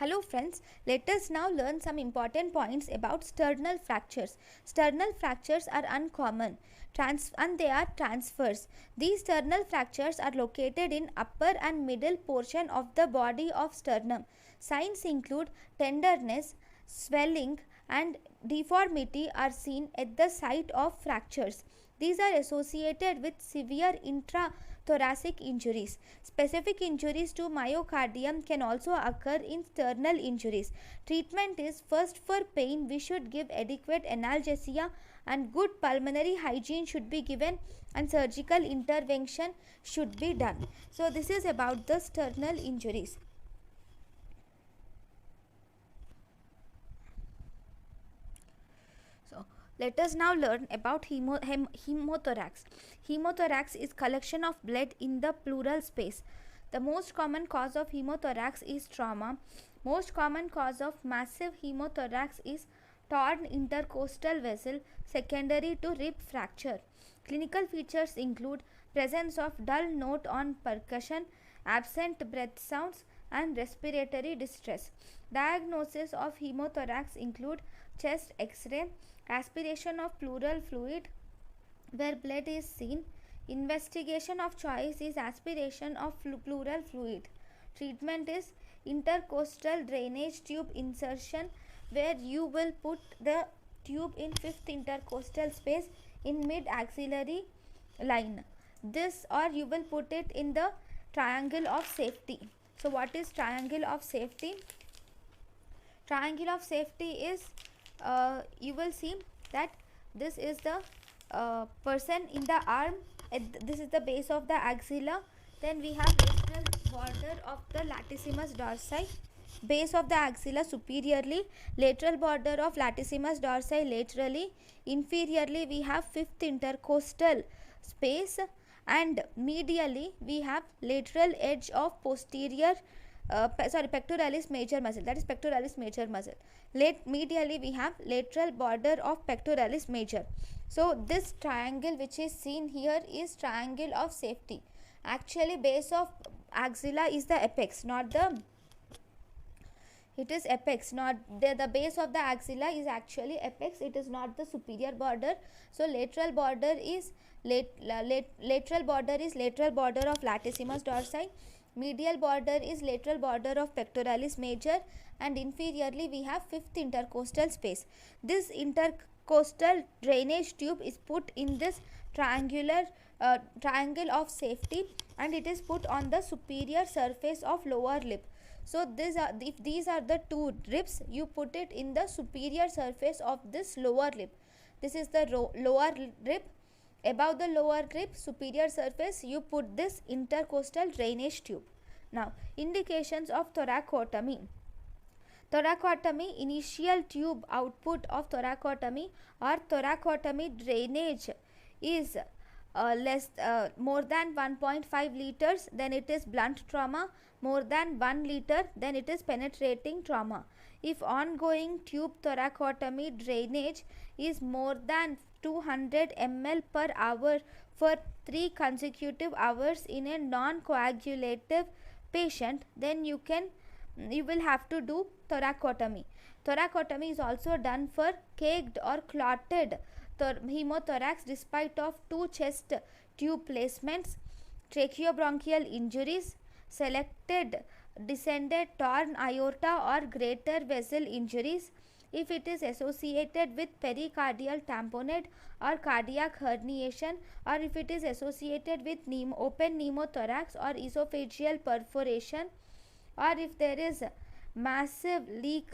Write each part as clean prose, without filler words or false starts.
Hello friends, let us now learn some important points about sternal fractures. Sternal fractures are uncommon and they are transfers. These sternal fractures are located in upper and middle portion of the body of sternum. Signs include tenderness, swelling and deformity are seen at the site of fractures. These are associated with severe intrathoracic injuries. Specific injuries to myocardium can also occur in sternal injuries. Treatment is first for pain, we should give adequate analgesia and good pulmonary hygiene should be given and surgical intervention should be done. So this is about the sternal injuries. So let us now learn about hemothorax. Hemothorax is collection of blood in the pleural space. The most common cause of hemothorax is trauma. Most common cause of massive hemothorax is torn intercostal vessel secondary to rib fracture. Clinical features include presence of dull note on percussion, absent breath sounds and respiratory distress. Diagnosis of hemothorax include chest x-ray, aspiration of pleural fluid where blood is seen. Investigation of choice is aspiration of pleural fluid. Treatment is intercostal drainage tube insertion where you will put the tube in fifth intercostal space in mid axillary line. This or you will put it in the triangle of safety. So what is triangle of safety? Triangle of safety is you will see that this is the person in the arm, this is the base of the axilla, then we have lateral border of the latissimus dorsi, base of the axilla superiorly, lateral border of latissimus dorsi laterally, inferiorly we have fifth intercostal space, and medially we have lateral edge of posterior pectoralis major muscle, that is pectoralis major muscle. Medially we have lateral border of pectoralis major. So this triangle which is seen here is triangle of safety. Actually base of axilla is the apex, not the, it is apex, not the base of the axilla is actually apex, it is not the superior border. So lateral border is lateral border of latissimus dorsi, medial border is lateral border of pectoralis major, and inferiorly we have fifth intercostal space. This intercostal drainage tube is put in this triangle of safety and it is put on the superior surface of lower lip. So if these are the two ribs, you put it in the superior surface of this lower lip. This is the lower rib. Above the lower rib superior surface you put this intercostal drainage tube. Now indications of thoracotomy. Thoracotomy, initial tube output of thoracotomy or thoracotomy drainage is more than 1.5 liters, then it is blunt trauma. More than 1 liter, then it is penetrating trauma. If ongoing tube thoracotomy drainage is more than 200 ml per hour for 3 consecutive hours in a non-coagulative patient, then you will have to do thoracotomy. Thoracotomy is also done for caked or clotted hemothorax despite of 2 chest tube placements, tracheobronchial injuries, selected descended torn aorta or greater vessel injuries, if it is associated with pericardial tamponade or cardiac herniation, or if it is associated with open pneumothorax or esophageal perforation, or if there is massive leak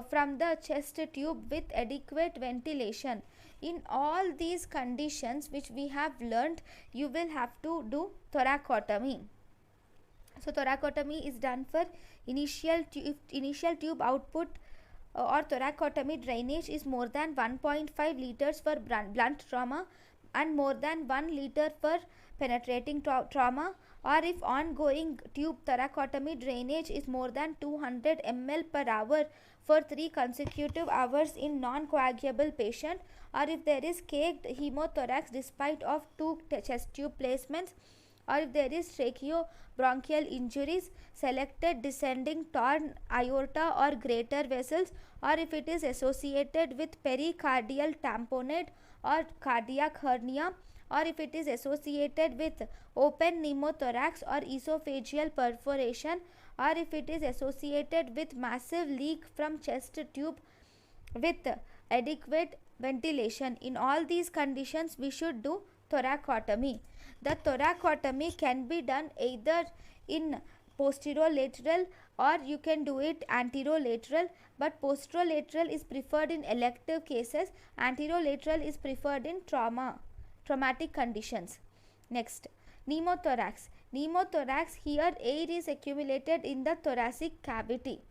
from the chest tube with adequate ventilation. In all these conditions which we have learnt, you will have to do thoracotomy. So thoracotomy is done for initial tube output or thoracotomy drainage is more than 1.5 liters for blunt trauma and more than 1 liter for penetrating trauma, or if ongoing tube thoracotomy drainage is more than 200 ml per hour for 3 consecutive hours in non-coagulable patient, or if there is caked hemothorax despite of 2 chest tube placements, or if there is tracheobronchial injuries, selected descending torn aorta or greater vessels, or if it is associated with pericardial tamponade or cardiac hernia, or if it is associated with open pneumothorax or esophageal perforation, or if it is associated with massive leak from chest tube with adequate ventilation. In all these conditions, we should do thoracotomy. The thoracotomy can be done either in posterolateral or you can do it anterolateral, but posterolateral is preferred in elective cases, anterolateral is preferred in traumatic conditions. Next, pneumothorax. Pneumothorax, here air is accumulated in the thoracic cavity.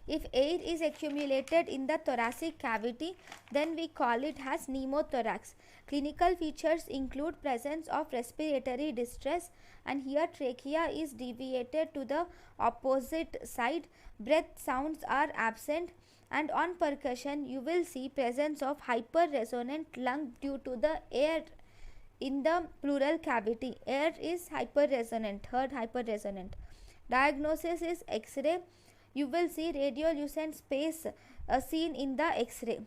If air is accumulated in the thoracic cavity, then we call it as pneumothorax. Clinical features include presence of respiratory distress, and here trachea is deviated to the opposite side, breath sounds are absent, and on percussion you will see presence of hyperresonant lung due to the air in the pleural cavity. Air is hyperresonant, heard hyperresonant. Diagnosis is X-ray. You will see radiolucent space seen in the X-ray.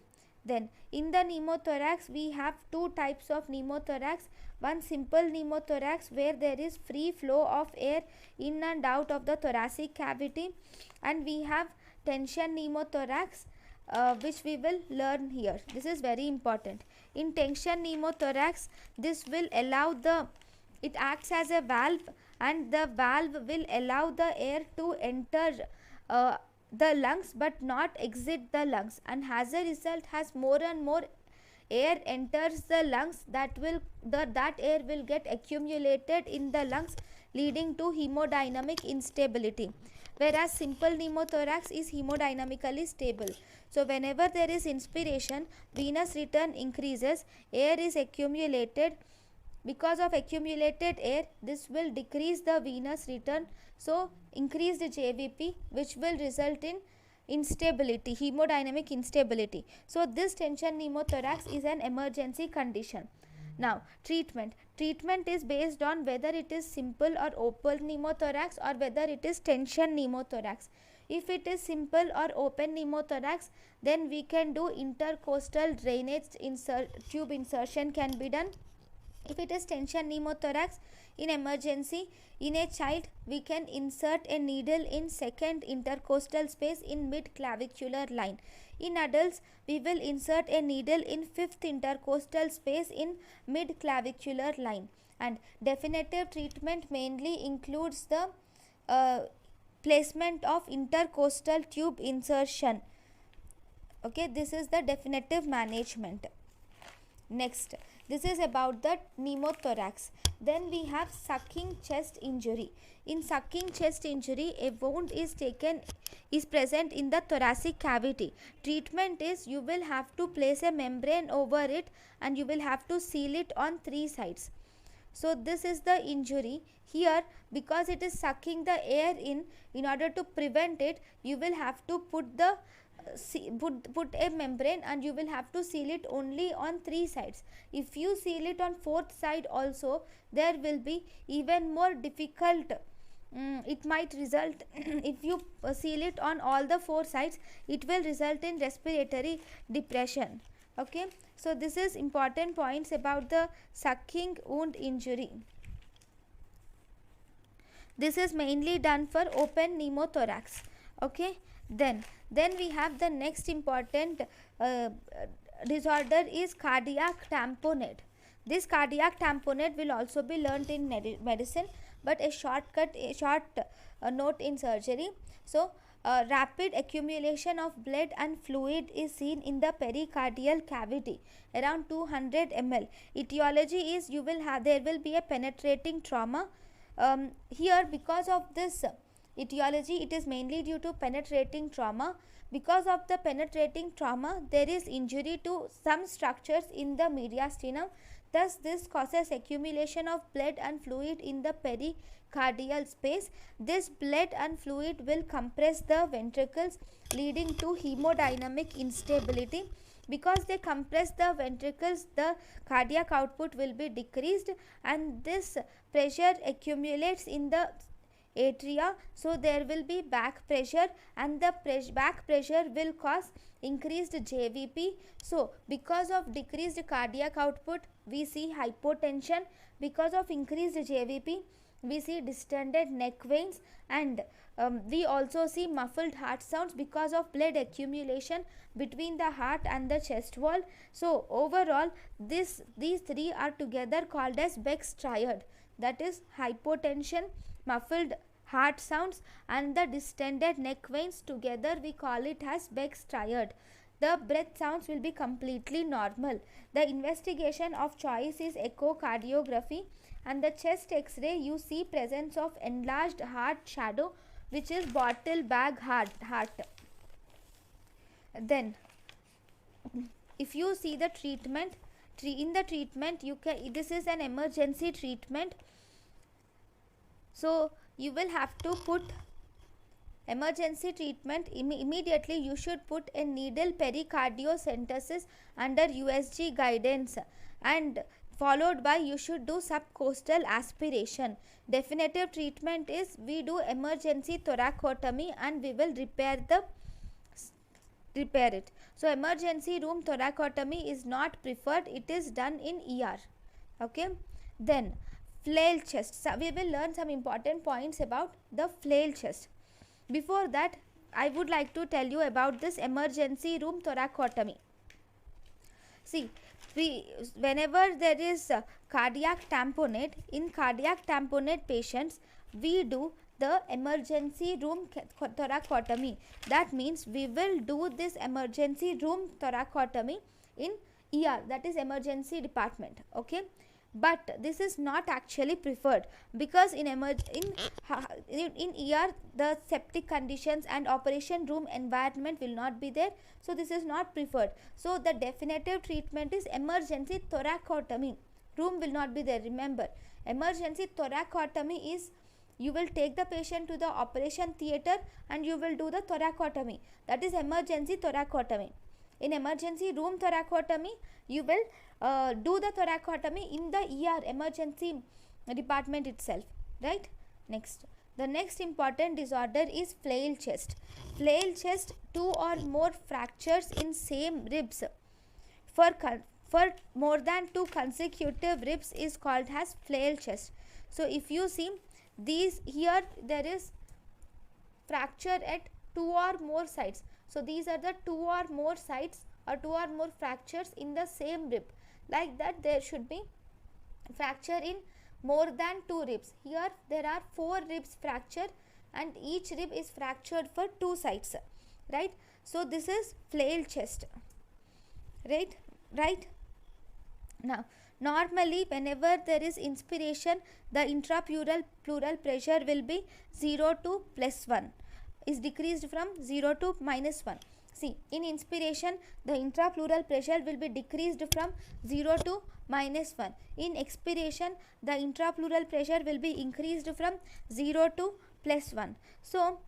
Then in the pneumothorax we have two types of pneumothorax. One simple pneumothorax where there is free flow of air in and out of the thoracic cavity, and we have tension pneumothorax which we will learn here. This is very important. In tension pneumothorax, this will allow it acts as a valve, and the valve will allow the air to enter the lungs but not exit the lungs, and as a result, as more and more air enters the lungs, that air will get accumulated in the lungs, leading to hemodynamic instability, whereas simple pneumothorax is hemodynamically stable. So whenever there is inspiration, venous return increases, air is accumulated. Because of accumulated air, this will decrease the venous return, so increase the JVP, which will result in instability, hemodynamic instability. So this tension pneumothorax is an emergency condition. Now treatment is based on whether it is simple or open pneumothorax or whether it is tension pneumothorax. If it is simple or open pneumothorax, then we can do intercostal drainage tube insertion can be done. If it is tension pneumothorax, in emergency, in a child, we can insert a needle in second intercostal space in mid-clavicular line. In adults, we will insert a needle in fifth intercostal space in mid-clavicular line. And definitive treatment mainly includes the placement of intercostal tube insertion. Okay, this is the definitive management. Next, this is about the pneumothorax. Then we have sucking chest injury. In sucking chest injury, a wound is present in the thoracic cavity. Treatment is you will have to place a membrane over it and you will have to seal it on three sides. So this is the injury. Here, because it is sucking the air in order to prevent it, you will have to put a membrane and you will have to seal it only on three sides. If you seal it on fourth side also, there will be even more difficult. It might result if you seal it on all the four sides, it will result in respiratory depression. Okay, so this is important points about the sucking wound injury. This is mainly done for open pneumothorax. Okay, then we have the next important disorder is cardiac tamponade. This cardiac tamponade will also be learnt in medicine, but a short note in surgery. So rapid accumulation of blood and fluid is seen in the pericardial cavity around 200 ml. Etiology is there will be a penetrating trauma. Here, because of this etiology, it is mainly due to penetrating trauma. Because of the penetrating trauma, there is injury to some structures in the mediastinum. Thus, this causes accumulation of blood and fluid in the pericardial space. This blood and fluid will compress the ventricles, leading to hemodynamic instability. because they compress the ventricles, the cardiac output will be decreased, and this pressure accumulates in the atria, so there will be back pressure, and the back pressure will cause increased JVP. So because of decreased cardiac output, we see hypotension. Because of increased JVP, we see distended neck veins, and we also see muffled heart sounds because of blood accumulation between the heart and the chest wall. So overall, these three are together called as Beck's triad, that is hypotension, muffled heart sounds, and the distended neck veins. Together we call it as Beck's triad. The breath sounds will be completely normal. The investigation of choice is echocardiography, and the chest x-ray you see presence of enlarged heart shadow, which is bottle bag heart. Then if you see the treatment, in the treatment you can, this is an emergency treatment, so you will have to put emergency treatment immediately. You should put a needle pericardiocentesis under USG guidance, and followed by you should do subcostal aspiration. Definitive treatment is we do emergency thoracotomy and we will repair it. So emergency room thoracotomy is not preferred, it is done in ER. Okay. Then flail chest. So we will learn some important points about the flail chest. Before that, I would like to tell you about this emergency room thoracotomy. See, whenever there is cardiac tamponade, in cardiac tamponade patients, we do the emergency room thoracotomy. That means we will do this emergency room thoracotomy in ER, that is emergency department. Okay. But this is not actually preferred, because in ER the septic conditions and operation room environment will not be there, so this is not preferred. So the definitive treatment is emergency thoracotomy. Room will not be there. Remember, emergency thoracotomy is you will take the patient to the operation theater and you will do the thoracotomy. That is emergency thoracotomy. In emergency room thoracotomy, you will do the thoracotomy in the ER emergency department itself, right? Next, the next important disorder is flail chest. Flail chest, 2 or more fractures in same ribs for more than 2 consecutive ribs is called as flail chest. So if you see these here, there is fracture at 2 or more sides. So these are the 2 or more sides or 2 or more fractures in the same rib. Like that, there should be fracture in more than 2 ribs. Here there are 4 ribs fracture and each rib is fractured for 2 sides, right? So this is flail chest, right? Now normally whenever there is inspiration, the intrapleural pressure will be 0 to +1, is decreased from 0 to -1. See, in inspiration the intrapleural pressure will be decreased from 0 to -1. In expiration the intrapleural pressure will be increased from 0 to +1. So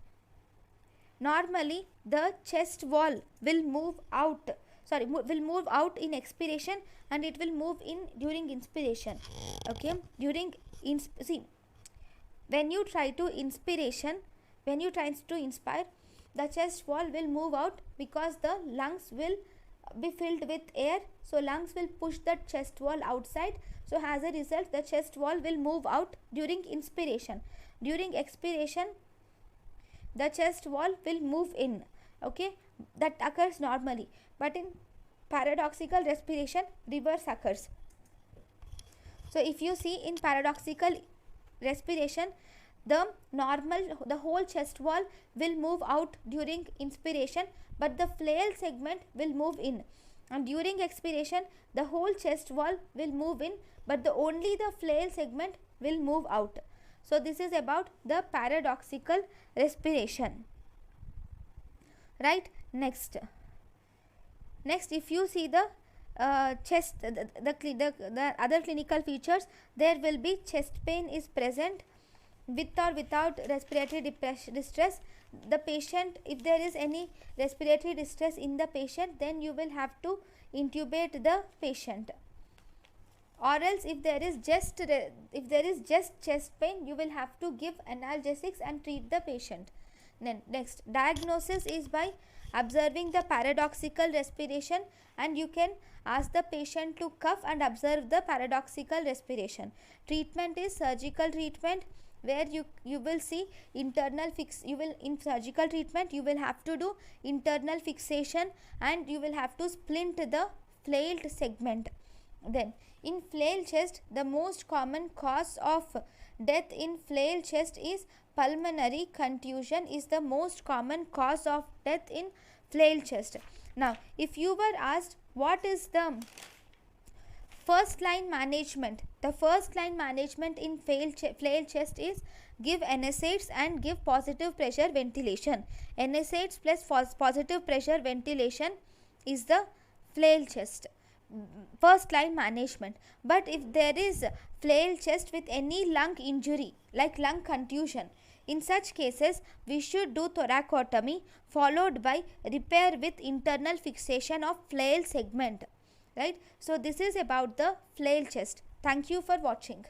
normally the chest wall will move out, will move out in expiration and it will move in during inspiration. Okay, see, when you try to inspire, the chest wall will move out because the lungs will be filled with air, so lungs will push the chest wall outside. So as a result, the chest wall will move out during inspiration. During expiration, the chest wall will move in. Okay, that occurs normally, but in paradoxical respiration, reverse occurs. So if you see in paradoxical respiration, the whole chest wall will move out during inspiration, but the flail segment will move in, and during expiration the whole chest wall will move in, but only the flail segment will move out. So this is about the paradoxical respiration, right? Next, if you see the chest, the other clinical features, there will be chest pain is present with or without respiratory distress. the patient, if there is any respiratory distress in the patient, then you will have to intubate the patient, or else if there is just chest pain, you will have to give analgesics and treat the patient. Then next, diagnosis is by observing the paradoxical respiration, and you can ask the patient to cough and observe the paradoxical respiration. Treatment is surgical treatment, where you will see internal fix, you will, in surgical treatment you will have to do internal fixation, and you will have to splint the flailed segment. Then in flail chest, the most common cause of death in flail chest is pulmonary contusion is the most common cause of death in flail chest. Now if you were asked what is the first line management, the first line management in flail chest is give NSAIDs and give positive pressure ventilation. NSAIDs plus positive pressure ventilation is the flail chest first line management. But if there is flail chest with any lung injury like lung contusion, in such cases we should do thoracotomy followed by repair with internal fixation of flail segment, right? So this is about the flail chest. Thank you for watching.